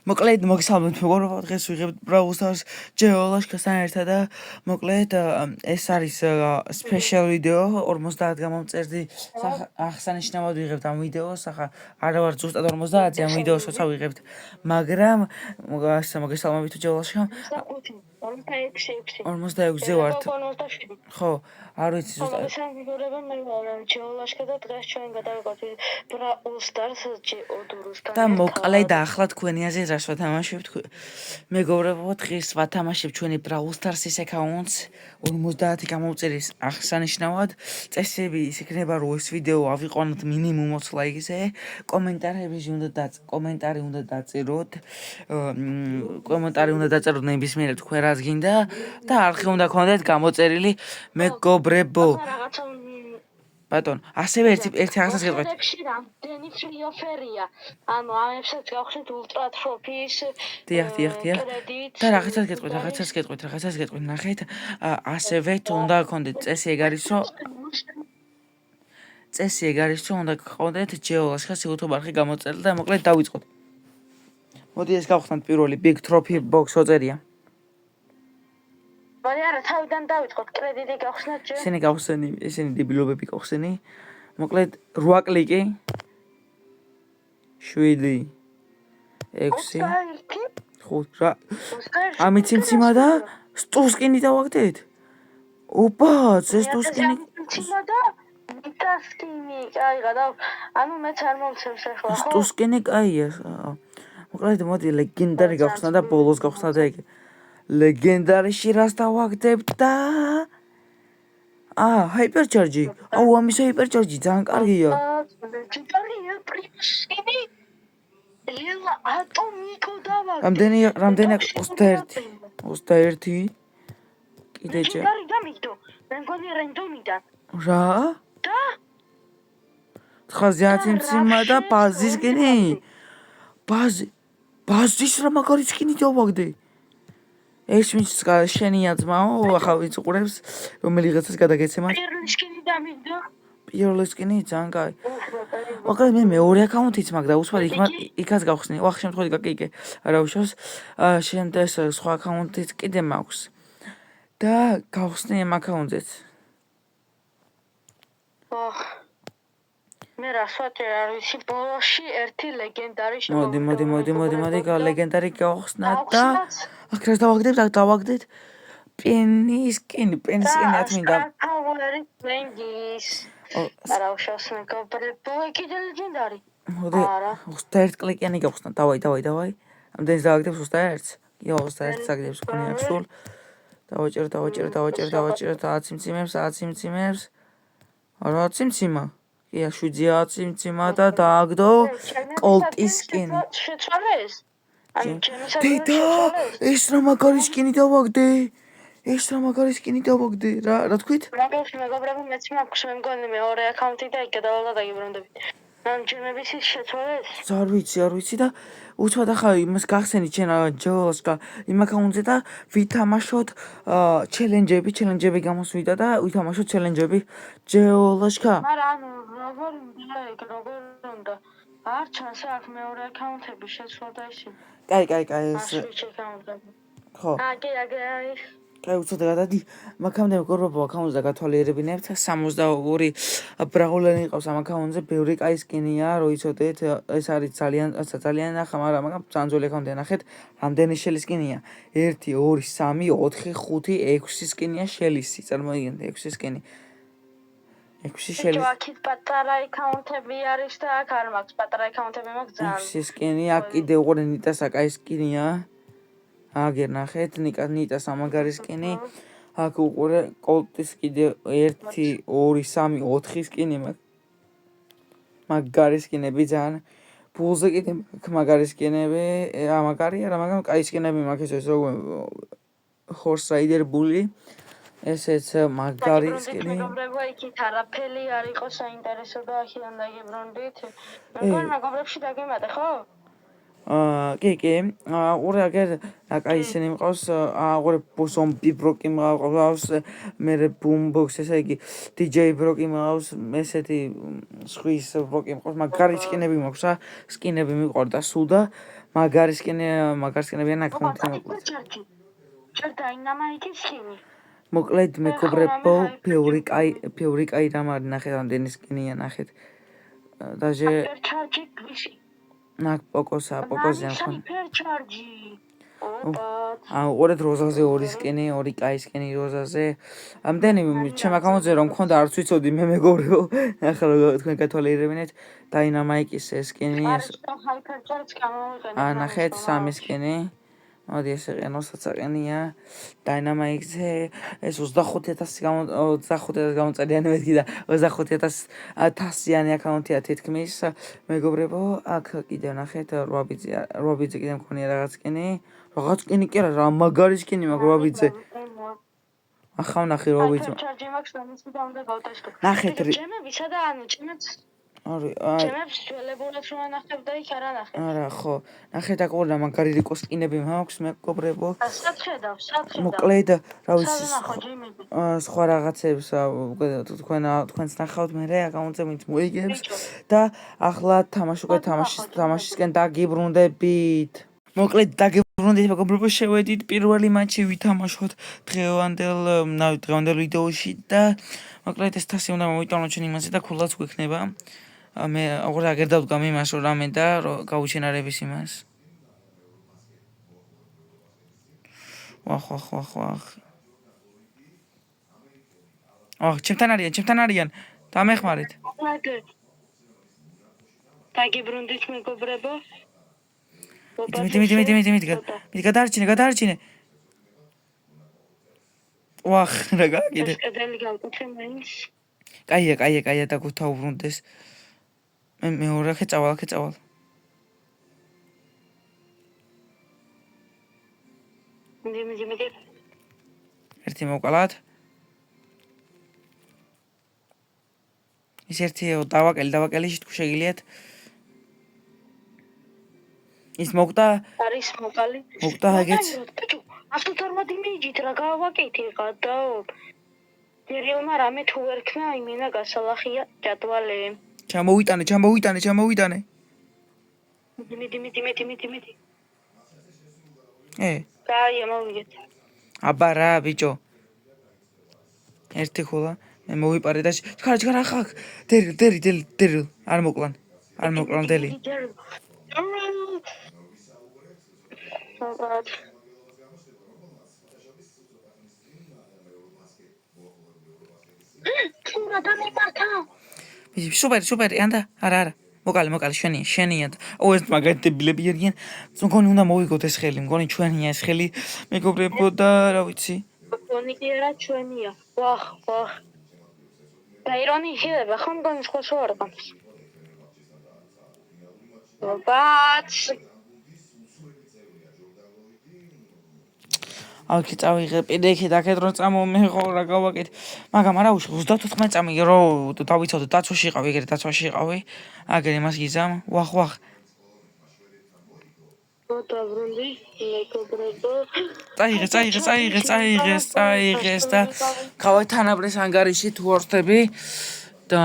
მოკლედ მოგესალმებით მეგობრებო, დღეს ვიღებთ Brawl Stars ჯეოლოჟკასთან ერთად და მოკლედ ეს არის სპეციალ ვიდეო 50 გამომწერდი აღსანიშნავად ვიღებთ ამ ვიდეოს, ახლა არა ვარ ზუსტად 50-ზე ამ ვიდეოს როცა ვიღებთ, მაგრამ მოგესალმებით ჯეოლოჟკამ 46-ზე ვართ. ხო, არ ვიცი ზუსტად. მე ჯეოლოჟკა და დღეს ჩვენ გადავიღოთ Brawl Stars ჯეოდურუსთან. და მოკლედ ახლა თქვენი აზრით რას ვათამაშებთ? მეგობრებო, დღეს ვათამაშებთ ჩვენი Brawl Stars-ის აკაუნტს 50 გამომწერის აღსანიშნავად. წესები ის იქნება, რომ ეს ვიდეო ავიყვანოთ მინიმუმ 20 ლაიქზე, კომენტარი უნდა დაწეროთ. კომენტარი უნდა დაწეროთ ნებისმიერ თქვენ რაც გინდა და არხი უნდა გქონდეთ გამოწერილი მეგობრებო. ბატონ, ასევე ერთი რაღაცას გეტყვით. რამდენი free offer-ია? ანუ ამებსაც გავხსნით ultra trophies. დიახ. და რაღაცას გეტყვით, ნახეთ. ასევე უნდა გქონდეთ წესი ეგ არის, რომ უნდა გქონდეთ ჯეოლოჟკას YouTube არხი გამოწერილი და მოკლედ დავიწყოთ. მოდი ეს გავხსნათ პირველი big trophy box ოწერია. მაგრამ არა, თავიდან დავიწყოთ, კრედიტი გავხსნათ ჯერ. ისინი დებილობები გავხსენი. მოკლედ 8 კლიკი 7 6 5 რა. ამით სიმციმა და სტუსკინი დავაგდეთ. ოპა, ეს სტუსკინი. კაი, ანუ მეც არ მომცემს ახლა, ხო? სტუსკინი კაია. მოკლედ მოდი ლეგენდარი გავხსნა და ბოლოს გავხსნათ ეგ. ლეგენდარიში რას დავაგდებთ და ჰაიპერჩარჯი. ამის ჰაიპერჩარჯი ძალიან კარგია. კარგია, პრიმსკინი. ლილა ატომიკო დავაგდე. რამდენი 21. კიდე ჯერ. კარგი გამიგდო. მე მგონი რენდომიდან. რა? და? ხაზი სიმციმა და ბაზის სკინი. ბაზის რა მაგარი სკინი დავაგდე. ეს მის შენია ძმაო, ახლა ვიც უყურებს რომელიღაცას გადაგეცემა. პირველი სკინი დამიგდო. პირველი სკინი ძალიან კაი. მოკლედ მე მეორე აკაუნთიც მაქვს და უსვარ იქაც გავხსნი. ვახ შემთხვევით გაკიკე. არა უშავს. შემდეგ სხვა აკაუნთიც კიდე მაქვს. და გავხსნი ამ აკაუნტზეც. მე რასაც არ ვიცი, ბოლოში ერთი ლეგენდარი მოდი ლეგენდარი გავხსნა და აქ რას დავაგდეთ? პენის სკინი არ მინდა. არა უშავს მეგობრებო, კიდე ლეგენდარი. მოდი 21 კლიკიანი გავხსნა. დავაი. ამდენს დავაგდებს 21-ს? 21-ს აგდებს ხონი აქ სულ. დავაჭერ აციმციმებს. არა ციმციმა. ია 7 ციმციმა და დააგდო კოლტის სკინი. შეცვალეს? დედა, ეს რა მაგარი სკინი დავაგდე. რა თქვით? მეგობრებო, მეც მაქვს, მე მგონი მეორე აკაუნტი და იქ გადავალ და დაგიბრუნდებით. ჯემების ის შეცვალეს? არ ვიცი და უცბად ახლა იმას გახსენით შენ ჯეოლოჟკა იმ აკაუნტზე და ვითამაშოთ ჩელენჯები გამოსვიდა და ვითამაშოთ ჩელენჯები ჯეოლოჟკა. მაგრამ როგორ უნდა? არ ჩანს აქ მეორე აკაუნტები შეცვალდა ისინი. კაი ეს. ხო. კაი უცბად გადადი. მაგამდე მეგობრებო აკაუნტზე გათვალიერებინებთ 62 ბრაულერი ყავს ამ აკაუნტზე, ბევრი კაი სკინია, რო იცოდეთ, ეს არის ძალიან ნახა, მაგრამ ძალიან ძველი აკაუნტია, ნახეთ, რამდენი შელი სკინია. 1 2 3 4 5 6 სკინია შელისი, წარმოიდგინეთ 6 სკინი. 6 შელი. აქეთ პატარა აკაუნტები არის და აქ არ მაქვს პატარა აკაუნტები მაქვს ძალიან. 6 სკინი, აქ კიდე უყურე ნიტასა კაი სკინია. აგერ ნახეთ, ნიტას ამაგარი სკინი. აქ უყურე კოლტის კიდე 1 2 3 4 სკინი მაქვს. მაგარი სკინები ძალიან. ბულზე კიდე მაგარი სკინები, ამაგარია რა, მაგრამ კაი სკინები მაქვს ეს როგორ ჰორს რაიდერ ბული. ესეც მაგარი სკინი. მეგობრებო, იქით არაფერი არ იყო საინტერესო და აქედან დაგიბრუნდით. მეგობრებში დაგემატე, ხო? კი. ორი აგერ კაი ისინი მყავს, ორი ზომბი ბროკი მყავს, მე ბუმბოქს, ესე იგი DJ ბროკი მყავს, ესეთი სხვის ბროკი მყავს, მაგარი სკინები მაქვს რა, სკინები მიყვარდა სულ და მაგარისკენებიან აკაუნტი მოკლედ. ჩერ დაინამაიკი სკინი. მოკლედ მეგობრებო, ბევრი კაი რამ არის ნახეთ, ამდენი სკინია ნახეთ. დაჟე ჩარჯი გვისი. ნაკ პოკოზე ამხან. ჩარჯი. უყურეთ როზაზე 2 სკინი, 2 კაი სკინი როზაზე. ამდენი ჩემ აკაუნტზე რომ მქონდა არც ვიცოდი მე მეგობრებო. ახლა როგორ თქვენ გათვალიერებინეთ, დაინამაიკის სკინი ეს. ნახეთ 3 სკინი. მოდი ეს ეყენოსაც აყენია. დაინამაიქზე ეს 25000 გამოწერიანი მეთქი და 25000 აკაუნტია თითქმის. მეგობრებო, აქ კიდევ ნახეთ 8 ბიძე კიდევ მქონია რაღაც სკინი. რაღაც სკინი კი არა, მაგარი სკინი მაქვს 8 ბიძე. ახლა ნახე 8 ბიძე. ჩარჯი მაქვს და მის და უნდა გავტესტო. ნახეთ ჩემებისა და ანუ ჩემებს ჩემებს ძველებურად რომ ანახებ და იქ არ ანახებ. არა, ხო. ნახეთ აქ ორ მაგარი რიკო სკინები მაქვს მეგობრებო. სახედავ. მოკლედ, რა ვიცი. სხვა რაღაცებს თქვენს ნახავთ მე აკაუნტზე ვინც მოიგებს და ახლა თამაშისკენ დაგიბრუნდებით. მოკლედ დაგიბრუნდით მეგობრებო, შევედით პირველი მატჩი ვითამაშოთ დღევანდელ ვიდეოში და მოკლედ ეს 1000 უნდა მოვიტანოთ ჩვენ იმაზე და ქულაც გვექნება. მე აღარ აგერ დავდგამ იმას რომ რამე და გაუჩინარების იმას. ჩემთან არიან. დამეხმარეთ. დაგიბრუნდით მეგობრებო. მიდი გადაარჩინე. რა გაკიდე. ეს კედელი გავკეთე მაინც. კაია და გუთაუბრუნდეს. მე მეორე ხეწავალ. მიდი. ერთი მოვყალათ. ის ერთი დავაკელი თუ შეგიძლიათ. ის მოგდა? არის მოკალი. მოგდა ეგეც. Αυτό თორმად იმიჯით რა გავაკეთე გადაო. დერეონა რამე თუ ერქნა იმენა გასალახია ჯადვალე. ჩამოვიტანე. მიდი. დაია მოვიგეთ. აბა რა ბიჭო. ერთი ხულა მე მოვიპარე და ჩქარა ახ. დერი. არ მოკლან დელი. სუპერი ანდა არა მოკალი შენია ეს მაგათებილები არიან მგონი უნდა მოვიგოთ ეს ხელი მგონი ჩვენია ეს ხელი მეგობრებო და რა ვიცი მგონი კი არა ჩვენია ვახ და ირონი შეიძლება ხომ მგონი სხვა არ ყავს ბაც აქ წავიღე პირიქით აქეთ რომ წამომეღო რა გავაკეთე მაგრამ არა უშ 34 წამი რომ დავიცავდე დაცვაში იყავი ეგრე დაცვაში იყავი აგერ იმას გიზამ ვახ დავბრუნდი მეგობრებო წაიღეს და გავარ თანაბრეს ანგარიში თუ ორთები და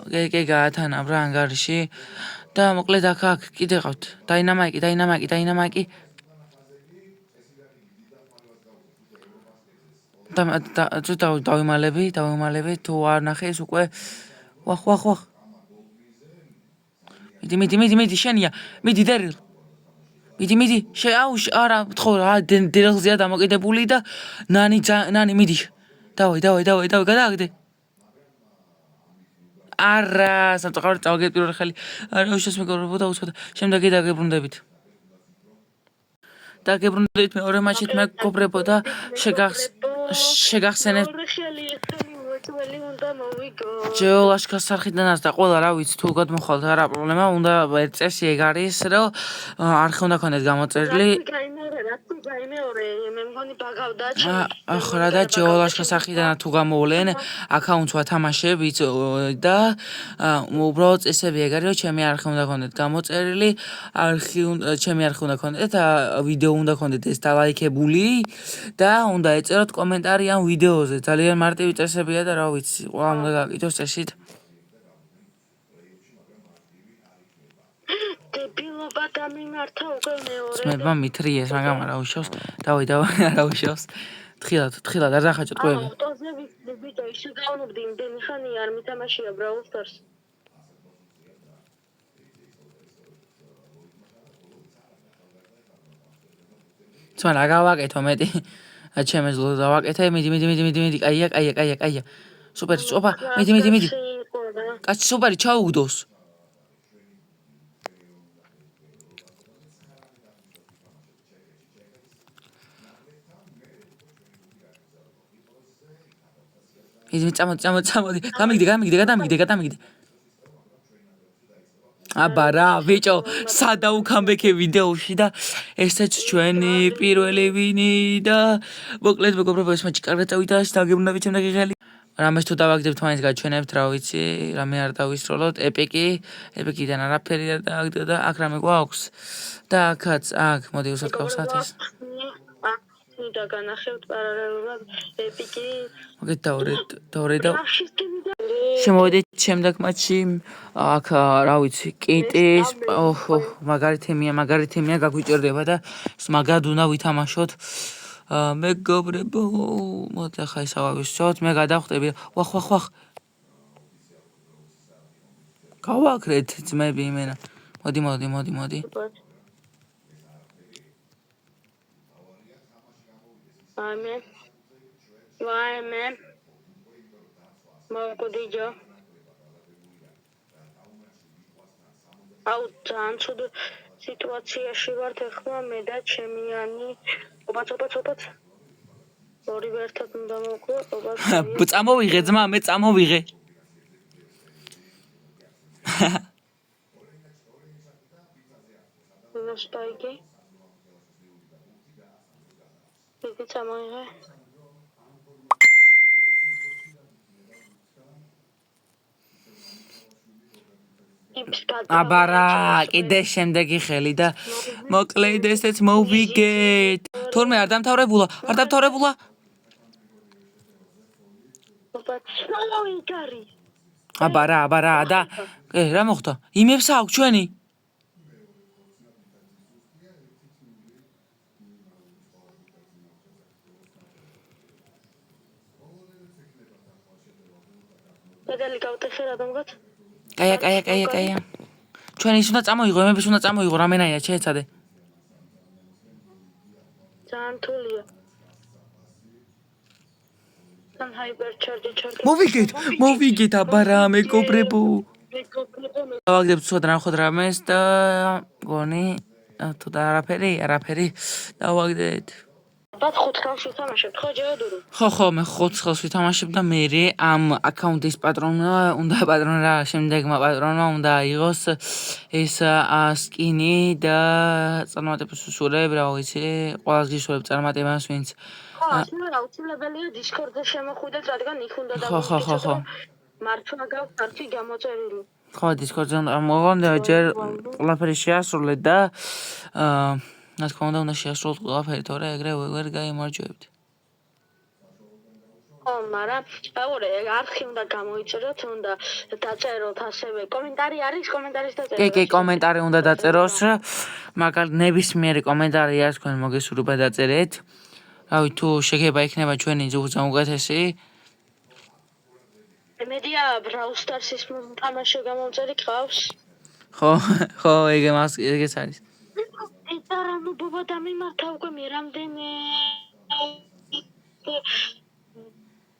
გე გაათანაბრა ანგარიში და მოკლედ აქ კიდე ყავთ დაინამაიკი და დავიმალები თუ არ ნახე ეს უკვე ვახ მიდი შენია მიდი დერილ მიდი არა თქო რა დერილზეა დამოკიდებული და ნანი მიდი დავай გადააგდე არა სამწუხაროდ წავაგეთ პირველ ხელი არა უშავს მეგობრებო და უცხო შემდეგი დაგებრუნდებით მეორე მაჩით მეგობრებო და შეგახსენებთ ჯეოლაშქას არხიდანაც და ყველა რა ვიცი თუ გადმოხვალთ არა პრობლემა უნდა ერთ წესი ეგ არის რომ არხი უნდა ქონდეთ გამოწერილი ახლა და ჯეოლაშქას არხიდანაც თუ გამოვლენ აკაუნტს ვათამაშებით და უბრალოდ წესები ეგ არის რომ ჩემი არხი უნდა ქონდეთ გამოწერილი ჩემი არხი უნდა ქონდეთ ვიდეო უნდა ქონდეთ ეს დალაიქებული და უნდა ეწეროთ კომენტარი ამ ვიდეოზე ძალიან მარტივი წესებია და რა ვიცი ყველა უნდა გააკეთოს წესით დებილობა დამიმართა უკვე მეორე. ძმებმა მithრიეს, მაგრამ არა უშავს. დავი, არა უშავს. თხილად არ დახაჭოთ ყובה. ავტოზე ვიცი, ისე გავნებდი იმდენი ხანი არ მითამაშია Brawl Stars. ძმა რა გავაკეთო მეტი? ჩემს ლო დავაკეთე, მიდი. კაია. სუპერი, წოფა, მიდი. კაცი სუპერი ჩაუგდოს. მიდი, წამოდი. გამიგდი. აბა რა, ბიჭო, სადა უქამბექე ვიდეოში და ესეც ჩვენი პირველი ვინი და მოკლედ მეგობრებო, ეს მაჩი კარგად წავიდა, დაგებრუნდებით ჩემ დაგიღალი. რამეს თუ დავაგდებთ მაინც გაჩვენებთ, რა ვიცი, რამე არ დავისროლოთ, ეპიკიდან არაფერი არ დააგდო და აქ რამე გვაქვს. და აქ, მოდი უსათქავსათ ეს. და განახევთ პარალელურად ეპიკი. მოგეთ დავრე და შემოვედით შემდეგ მატჩი. აქ რა ვიცი, კიტის, მაგარი თემია გაგვიჭირდება და მაგად უნდა ვითამაშოთ. მეგობრებო, მოდი ახლა ის ავავისოთ, მე გადავხტები. ვახ. გავაკრეთ ძმები იმენა. მოდი. ვაიმე. მოგდიჯო. აუ, ძალიან ცუდ სიტუაციაში ვართ ახლა მე და ჩემიანი. ოპაც. ორივე ერთად უნდა მოვკლო, ოპაც. წამოვიღე ძმა, მე წამოვიღე. ნოსპაიგი. იგი წამოვიღე. აბა რა, კიდე შემდეგი ხელი და მოკლედ ესეც მოვიგეთ. თორმე არ დამთავრებულა. აბა რა და რა მოხდა? იმებს აქვს ჩვენი? გადალი გავტეხე რა დამღაც? კაია. ჩვენი ის უნდა წამოიღო, იმების უნდა წამოიღო, რამენაირად შეეცადე. ძალიან თულია. თან ჰაიპერჩარჯი. მოვიგეთ, აბა რა, მეგობრებო. დავაგდებთ სულ ნახოთ რამეს და გონი თუ და არაფერი დავაგდეთ. ბათ 5 ხელს ვითამაშებთ, ხო ჯერადური? ხო, მე 5 ხელს ვითამაშებ და მე ამ აკაუნტის პატრონმა შემდეგმა პატრონმა უნდა აიღოს ეს სკინი და წარმატებას ვსურებ, რა ვიცი, ყველას გისურვებ წარმატებას, ვინც აუცილებელია Discord-ზე შემოხვიდეთ, რადგან იქ უნდა დავიწყოთ. ხო. მართლა გაქვს არქი გამოწერილი. ხო, Discord-ზე უნდა მოვონ და ჯერ ყველაფერი შეასრულეთ და რა თქმა უნდა შეასრულოთ ყველაფერი, თორე ეგრე ვერ გაიმარჯვებთ. მაგრამ არქი უნდა გამოიწეროთ, უნდა დაწეროთ ასევე. კომენტარი არის, კომენტარის დაწერა. კი, კომენტარი უნდა დაწეროს. მაგალითად, ნებისმიერი კომენტარი არის, თქვენ მოგესურვება დაწერეთ. რავი, თუ შეგება იქნება ჩვენი უგეთესი. მედია Brawl Stars-ის თამაში გამომწერი გყავს? ხო, ეგეც არის. და რამბობა დამიმართა უკვე მე რამდენი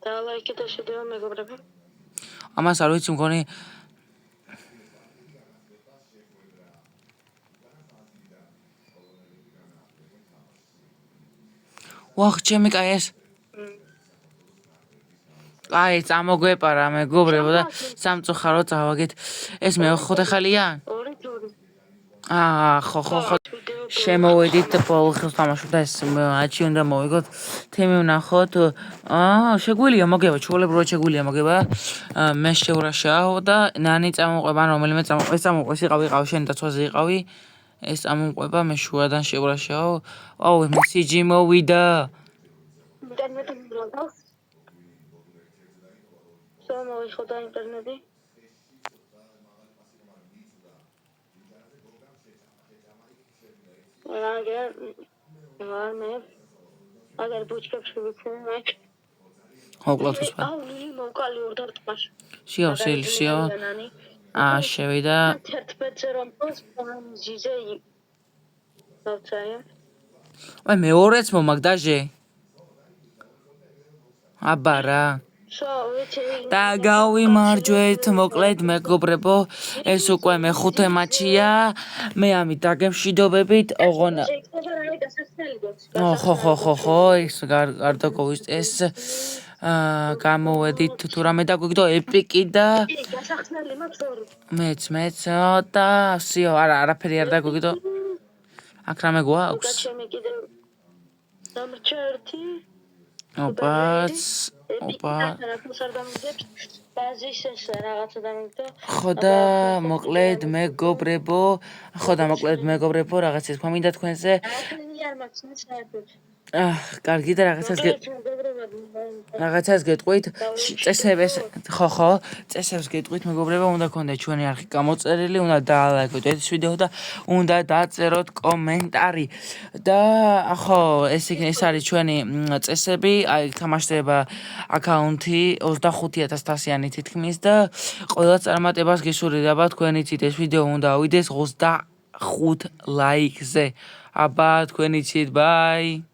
და ლაიქეთ ეს ვიდეო მეგობრებო. ამას არ ვიცი მგონი ვახ ჩემი კაი ეს აი წამოგვეპარა მეგობრებო და სამწუხარო წავაგეთ ეს მე-4 ხელია? ხო შემოვედით ბოლო ხელს თამაშობ და ეს აჩი უნდა მოვიგოთ თემი ვნახოთ შეგვიძლია მოგება ჩვეულებრივად შეგვიძლია მოგება მე შევრაშაო და ნანი წამოყვება რომელიმე წამოყვეს იყავ შენ დაცვაზე იყავი ეს წამოყვება მე შუადან შევრაშაო აუ მესიჯი მოვიდა მოიხოდა ინტერნეტი აგერ ბუჩქებს ვიცნობ. მოკლათ უსპა. ლილი მოვკალი ორ დარტყმაში. სიო. შევიდა. 11-ზე რომ ზიზე დავწაია. აი მეორეც მომაგდაჟე. აბა რა. და გავიმარჯვეთ, მოკლედ მეგობრებო, ეს უკვე მეხუთე მატჩია. მე ამით დაგემშვიდობებით, ოღონ ხო, ის გარდაკოვის ეს გამოვედით თუ რამე დაგვიგდო ეპიკი და მეც და სიო, არაფერი არ დაგვიგდო. აქ რამე გვაქვს? ხო და მოკლედ მეგობრებო, რაღაცას მომინდა თქვენზე. კარგი და რაღაცას გეტყვით, წესებს გეტყვით მეგობრებო, უნდა გქონდეთ ჩვენი არხი გამოწერილი, უნდა დაალაიქოთ ეს ვიდეო და უნდა დაწეროთ კომენტარი. და ხო, ეს არის ჩვენი წესები, აი თამაშდება აკაუნთი 25000-იანი თითქმის და ყველა წარმატებას გისურვებთ, აბა თქვენ იცით ეს ვიდეო უნდა ავიდეს 25 ლაიქზე. აბა თქვენ იცით, ბაი.